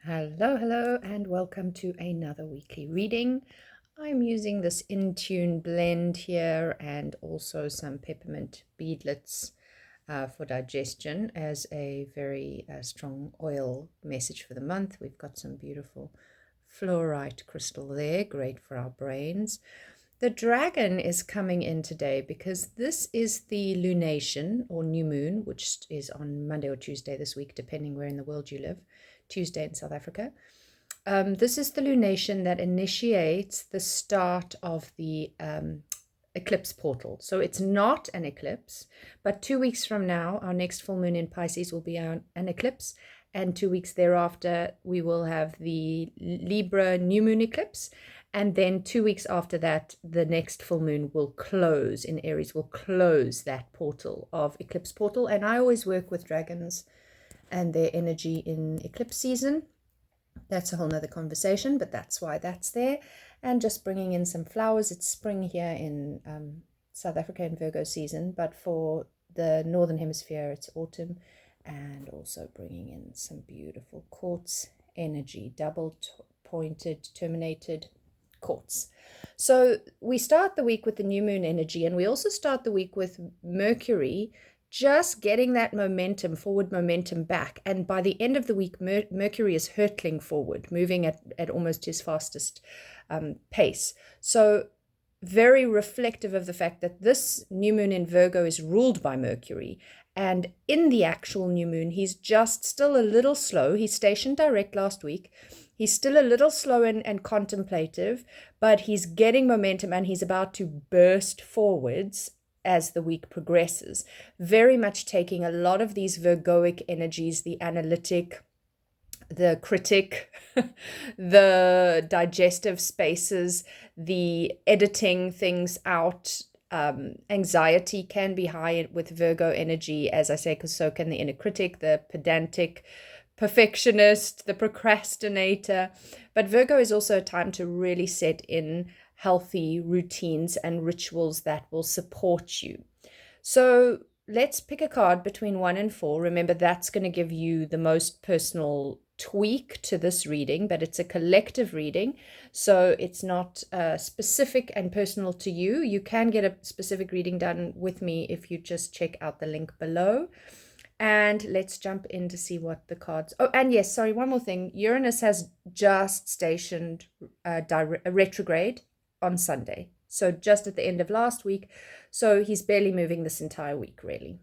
Hello, and welcome to another weekly reading. I'm using this In-Tune blend here and also some peppermint beadlets for digestion as a very strong oil message for the month. We've got some beautiful fluorite crystal there, great for our brains. The dragon is coming in today because this is the lunation or new moon, which is on Monday or Tuesday this week, depending where in the world you live. Tuesday in South Africa. This is the lunation that initiates the start of the eclipse portal. So it's not an eclipse, but 2 weeks from now, our next full moon in Pisces will be an eclipse. And 2 weeks thereafter, we will have the Libra new moon eclipse. And then 2 weeks after that, the next full moon will close in Aries, will close that portal of eclipse portal. And I always work with dragons and their energy in eclipse season. That's a whole nother conversation, but that's why that's there. And just bringing in some flowers. It's spring here in South Africa in Virgo season, but for the Northern Hemisphere, it's autumn. And also bringing in some beautiful quartz energy, double-pointed, terminated quartz. So we start the week with the new moon energy, and we also start the week with Mercury just getting that momentum, forward momentum back. And by the end of the week, Mercury is hurtling forward, moving at almost his fastest pace. So very reflective of the fact that this new moon in Virgo is ruled by Mercury. And in the actual new moon, he's just still a little slow. He's stationed direct last week. He's still a little slow and contemplative, but he's getting momentum and he's about to burst forwards as the week progresses, very much taking a lot of these Virgoic energies, the analytic, the critic, the digestive spaces, the editing things out. Anxiety can be high with Virgo energy, as I say, because so can the inner critic, the pedantic, perfectionist, the procrastinator. But Virgo is also a time to really set in healthy routines and rituals that will support you. So let's pick a card between 1 and 4. Remember, that's going to give you the most personal tweak to this reading, but it's a collective reading, so it's not specific and personal to you. You can get a specific reading done with me if you just check out the link below. And let's jump in to see what the cards... Oh, and yes, sorry, one more thing. Uranus has just stationed retrograde on Sunday, so just at the end of last week. So he's barely moving this entire week, really.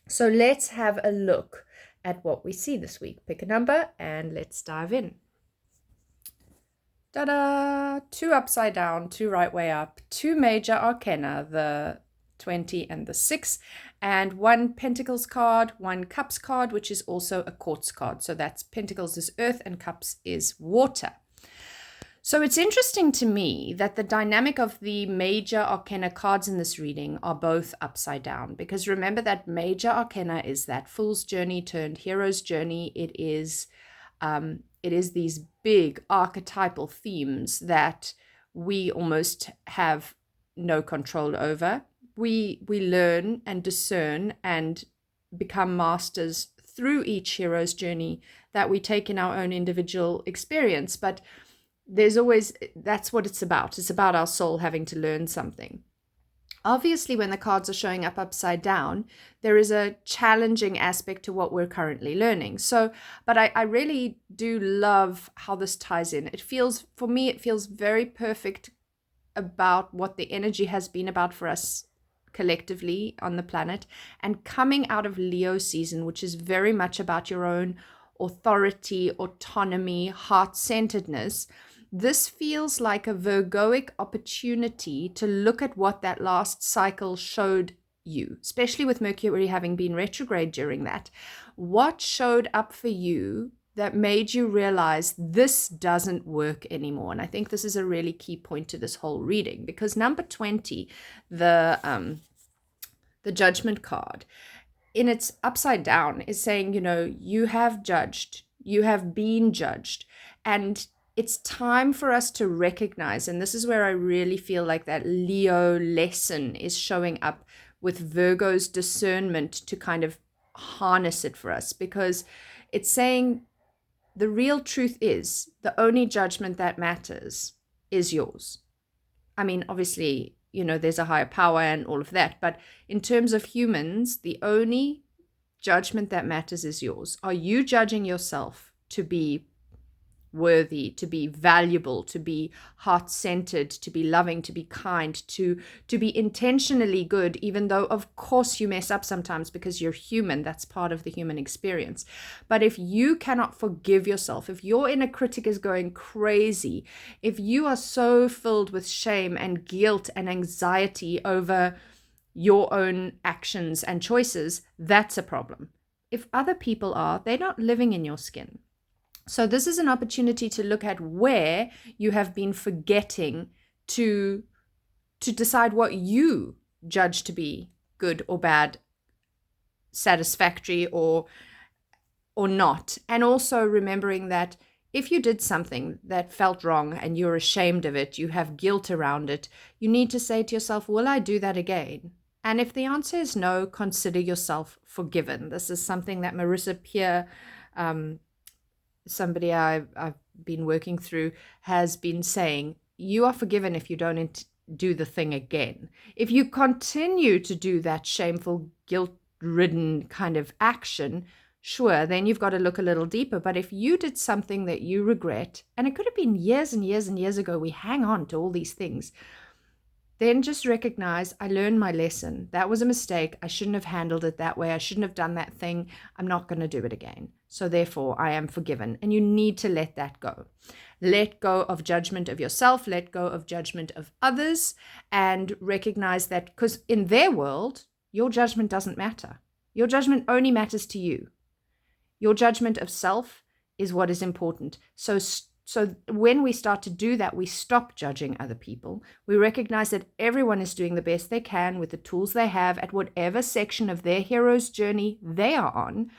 So let's have a look at what we see this week. Pick a number and let's dive in. Ta-da! 2 upside down, 2 right way up, 2 major arcana, the 20 and the 6, and 1 Pentacles card, 1 Cups card, which is also a Quartz card. So that's Pentacles is earth and Cups is water. So it's interesting to me that the dynamic of the major arcana cards in this reading are both upside down, because remember that major arcana is that fool's journey turned hero's journey. It is these big archetypal themes that we almost have no control over. We learn and discern and become masters through each hero's journey that we take in our own individual experience. But there's always, that's what it's about. It's about our soul having to learn something. Obviously, when the cards are showing up upside down, there is a challenging aspect to what we're currently learning. So, but I really do love how this ties in. It feels, for me, it feels very perfect about what the energy has been about for us collectively on the planet, and coming out of Leo season, which is very much about your own authority, autonomy, heart-centeredness. This feels like a Virgoic opportunity to look at what that last cycle showed you, especially with Mercury having been retrograde during that. What showed up for you that made you realize this doesn't work anymore? And I think this is a really key point to this whole reading, because number 20, the Judgment card, in its upside down, is saying, you have judged, you have been judged, and it's time for us to recognize, and this is where I really feel like that Leo lesson is showing up with Virgo's discernment to kind of harness it for us, because it's saying the real truth is the only judgment that matters is yours. I mean, obviously, there's a higher power and all of that, but in terms of humans, the only judgment that matters is yours. Are you judging yourself to be worthy, to be valuable, to be heart-centered, to be loving, to be kind, to be intentionally good, even though of course you mess up sometimes because you're human. That's part of the human experience. But if you cannot forgive yourself, if your inner critic is going crazy, if you are so filled with shame and guilt and anxiety over your own actions and choices, that's a problem. If other people are, they're not living in your skin. So this is an opportunity to look at where you have been forgetting to decide what you judge to be good or bad, satisfactory or not. And also remembering that if you did something that felt wrong and you're ashamed of it, you have guilt around it, you need to say to yourself, will I do that again? And if the answer is no, consider yourself forgiven. This is something that Marissa Peer, somebody I've been working through, has been saying, you are forgiven if you don't do the thing again. If you continue to do that shameful, guilt-ridden kind of action, sure, then you've got to look a little deeper. But if you did something that you regret, and it could have been years and years and years ago, we hang on to all these things, then just recognize, I learned my lesson. That was a mistake. I shouldn't have handled it that way. I shouldn't have done that thing. I'm not going to do it again. So therefore, I am forgiven. And you need to let that go. Let go of judgment of yourself. Let go of judgment of others. And recognize that, because in their world, your judgment doesn't matter. Your judgment only matters to you. Your judgment of self is what is important. So when we start to do that, we stop judging other people. We recognize that everyone is doing the best they can with the tools they have at whatever section of their hero's journey they are on.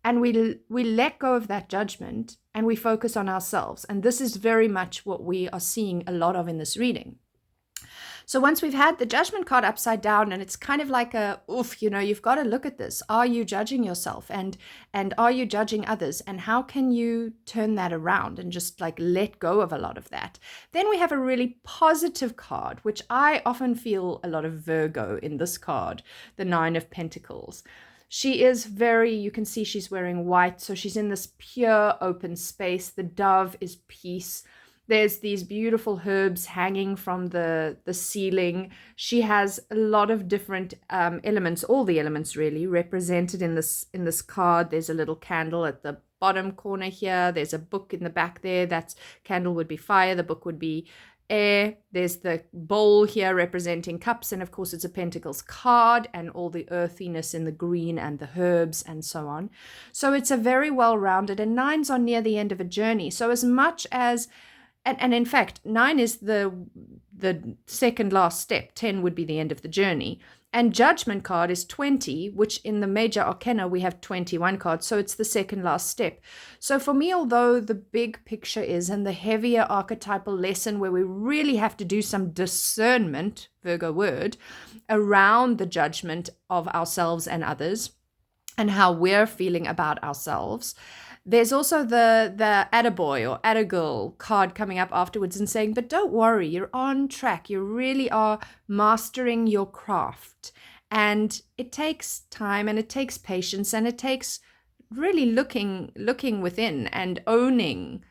And we let go of that judgment and we focus on ourselves. And this is very much what we are seeing a lot of in this reading. So once we've had the judgment card upside down, and it's kind of like you've got to look at this. Are you judging yourself and are you judging others? And how can you turn that around and just like let go of a lot of that? Then we have a really positive card, which I often feel a lot of Virgo in this card, the 9 of Pentacles. She is you can see she's wearing white. So she's in this pure open space. The dove is peace. There's these beautiful herbs hanging from the ceiling. She has a lot of different elements, all the elements really represented in this card. There's a little candle at the bottom corner here. There's a book in the back there. That candle would be fire. The book would be air. There's the bowl here representing cups. And of course, it's a Pentacles card and all the earthiness in the green and the herbs and so on. So it's a very well-rounded, and 9s are near the end of a journey. So as much as And in fact, 9 is the second last step. 10 would be the end of the journey. And Judgment card is 20, which in the major arcana, we have 21 cards. So it's the second last step. So for me, although the big picture is, and the heavier archetypal lesson where we really have to do some discernment, Virgo word, around the judgment of ourselves and others and how we're feeling about ourselves, there's also the attaboy or attagirl card coming up afterwards and saying, but don't worry, you're on track. You really are mastering your craft. And it takes time and it takes patience and it takes really looking within and owning.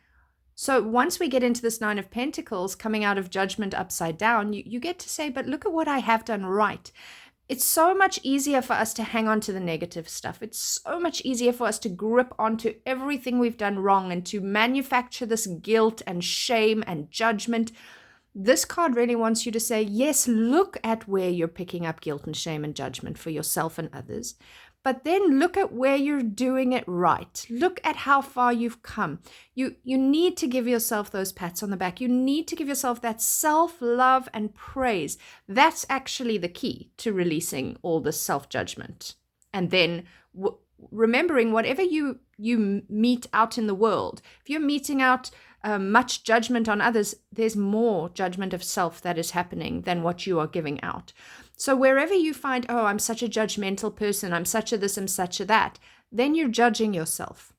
So once we get into this 9 of Pentacles coming out of Judgment upside down, you get to say, but look at what I have done right. It's so much easier for us to hang on to the negative stuff. It's so much easier for us to grip onto everything we've done wrong and to manufacture this guilt and shame and judgment. This card really wants you to say, yes, look at where you're picking up guilt and shame and judgment for yourself and others. But then look at where you're doing it right. Look at how far you've come. You need to give yourself those pats on the back. You need to give yourself that self-love and praise. That's actually the key to releasing all this self-judgment. And then remembering whatever you meet out in the world, if you're meeting out much judgment on others, there's more judgment of self that is happening than what you are giving out. So wherever you find, oh, I'm such a judgmental person, I'm such a this, I'm such a that, then you're judging yourself.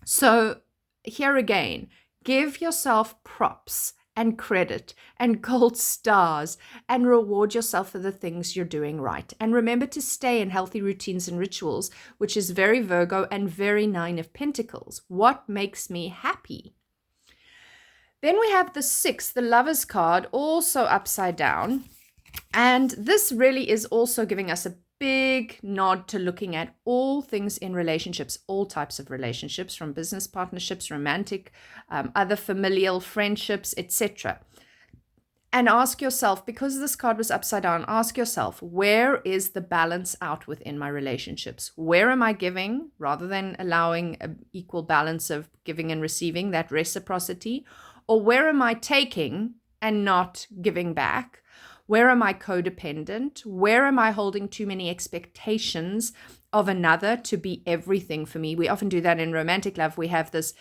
So here again, give yourself props and credit and gold stars and reward yourself for the things you're doing right. And remember to stay in healthy routines and rituals, which is very Virgo and very Nine of Pentacles. What makes me happy? Then we have the 6, the Lovers card, also upside down. And this really is also giving us a big nod to looking at all things in relationships, all types of relationships, from business partnerships, romantic, other familial friendships, etc. And ask yourself, because this card was upside down, ask yourself, where is the balance out within my relationships? Where am I giving rather than allowing an equal balance of giving and receiving, that reciprocity? Or where am I taking and not giving back? Where am I codependent? Where am I holding too many expectations of another to be everything for me? We often do that in romantic love. We have this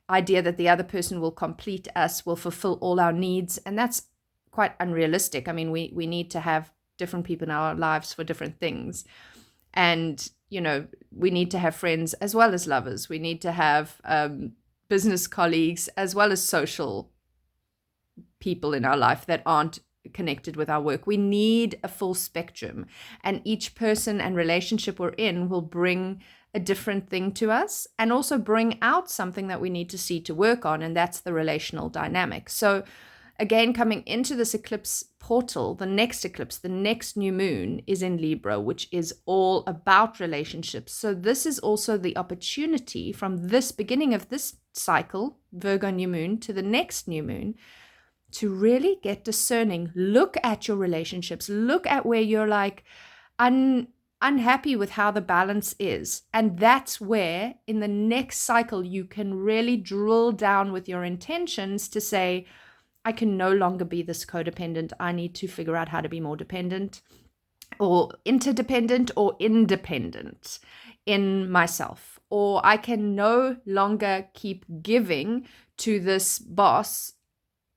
idea that the other person will complete us, will fulfill all our needs, and that's quite unrealistic. I mean, we need to have different people in our lives for different things. And, we need to have friends as well as lovers. We need to have business colleagues as well as social people in our life that aren't connected with our work. We need a full spectrum, and each person and relationship we're in will bring a different thing to us and also bring out something that we need to see to work on, and that's the relational dynamic. So again, coming into this eclipse portal, the next eclipse, the next new moon is in Libra, which is all about relationships. So this is also the opportunity from this beginning of this cycle, Virgo new moon, to the next new moon, to really get discerning. Look at your relationships. Look at where you're like unhappy with how the balance is. And that's where in the next cycle, you can really drill down with your intentions to say, I can no longer be this codependent. I need to figure out how to be more dependent or interdependent or independent in myself. Or I can no longer keep giving to this boss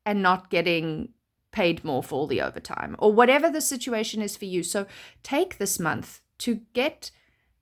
and not getting paid more for all the overtime, or whatever the situation is for you. So take this month to get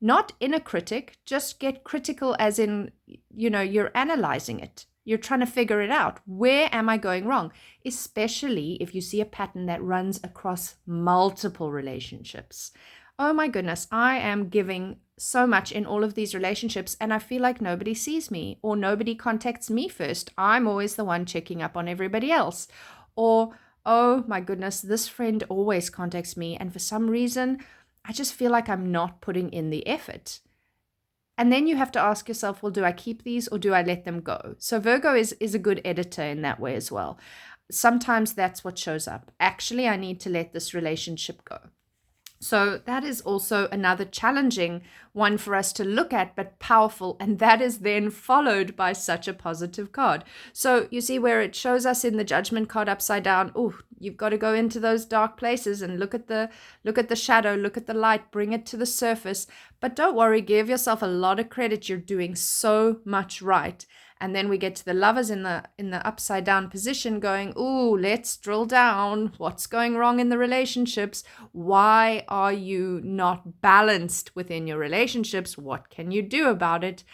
not inner critic, just get critical as in, you're analyzing it. You're trying to figure it out. Where am I going wrong? Especially if you see a pattern that runs across multiple relationships. Oh my goodness, I am giving so much in all of these relationships and I feel like nobody sees me or nobody contacts me first. I'm always the one checking up on everybody else. Or, oh my goodness, this friend always contacts me and for some reason, I just feel like I'm not putting in the effort. And then you have to ask yourself, well, do I keep these or do I let them go? So Virgo is a good editor in that way as well. Sometimes that's what shows up. Actually, I need to let this relationship go. So that is also another challenging one for us to look at, but powerful. And that is then followed by such a positive card. So you see where it shows us in the Judgment card upside down. Oh, you've got to go into those dark places and look at the shadow, look at the light, bring it to the surface. But don't worry, give yourself a lot of credit. You're doing so much right. And then we get to the Lovers in the upside down position going, ooh, let's drill down. What's going wrong in the relationships? Why are you not balanced within your relationships? What can you do about it?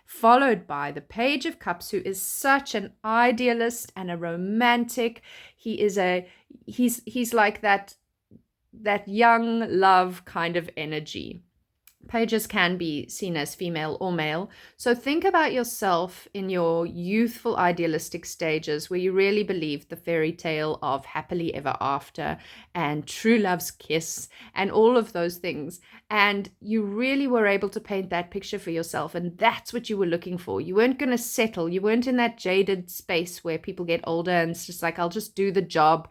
Followed by the Page of Cups, who is such an idealist and a romantic. He's like that young love kind of energy. Pages can be seen as female or male. So think about yourself in your youthful idealistic stages where you really believe the fairy tale of happily ever after and true love's kiss and all of those things. And you really were able to paint that picture for yourself. And that's what you were looking for. You weren't going to settle. You weren't in that jaded space where people get older and it's just like, I'll just do the job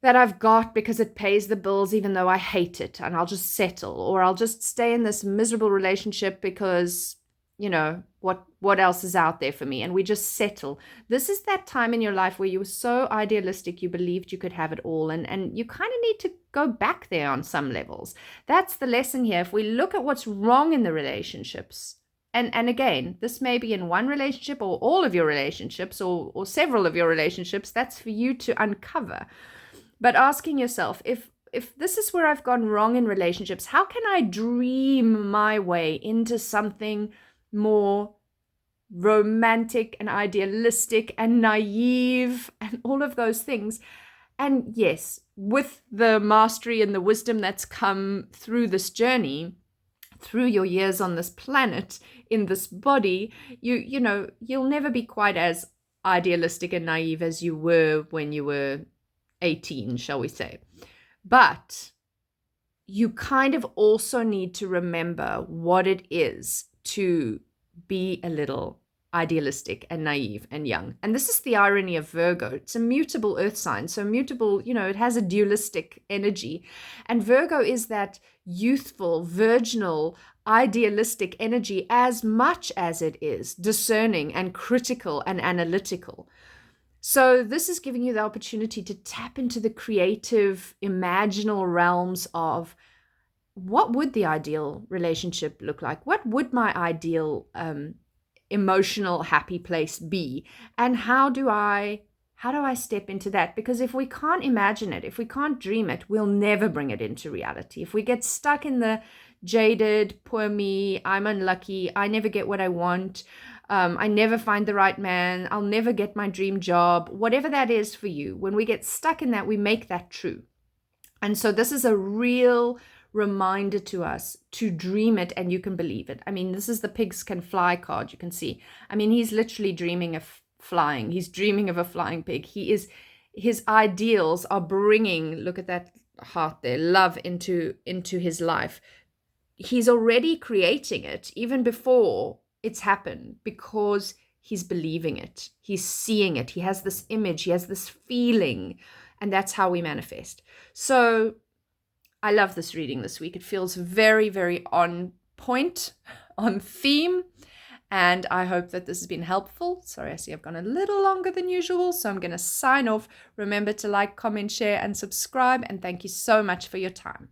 that I've got because it pays the bills even though I hate it, and I'll just settle, or I'll just stay in this miserable relationship because, what else is out there for me, and we just settle. This is that time in your life where you were so idealistic, you believed you could have it all, and you kind of need to go back there on some levels. That's the lesson here. If we look at what's wrong in the relationships, and again, this may be in one relationship or all of your relationships or several of your relationships, that's for you to uncover. But asking yourself, if this is where I've gone wrong in relationships, how can I dream my way into something more romantic and idealistic and naive and all of those things. And yes, with the mastery and the wisdom that's come through this journey, through your years on this planet, in this body, you'll never be quite as idealistic and naive as you were when you were 18, shall we say. But you kind of also need to remember what it is to be a little idealistic and naive and young. And this is the irony of Virgo. It's a mutable earth sign. So mutable, it has a dualistic energy. And Virgo is that youthful, virginal, idealistic energy as much as it is discerning and critical and analytical. So this is giving you the opportunity to tap into the creative, imaginal realms of what would the ideal relationship look like? What would my ideal emotional happy place be? And how do I step into that? Because if we can't imagine it, if we can't dream it, we'll never bring it into reality. If we get stuck in the jaded, poor me, I'm unlucky, I never get what I want, I never find the right man, I'll never get my dream job, whatever that is for you, when we get stuck in that, we make that true. And so this is a real reminder to us to dream it, and you can believe it. I mean, this is the pigs can fly card, you can see. I mean, he's literally dreaming of flying. He's dreaming of a flying pig. His ideals are bringing, look at that heart there, love into his life. He's already creating it even before it's happened, because he's believing it. He's seeing it. He has this image. He has this feeling. And that's how we manifest. So I love this reading this week. It feels very, very on point, on theme. And I hope that this has been helpful. Sorry, I see I've gone a little longer than usual, so I'm going to sign off. Remember to like, comment, share, and subscribe. And thank you so much for your time.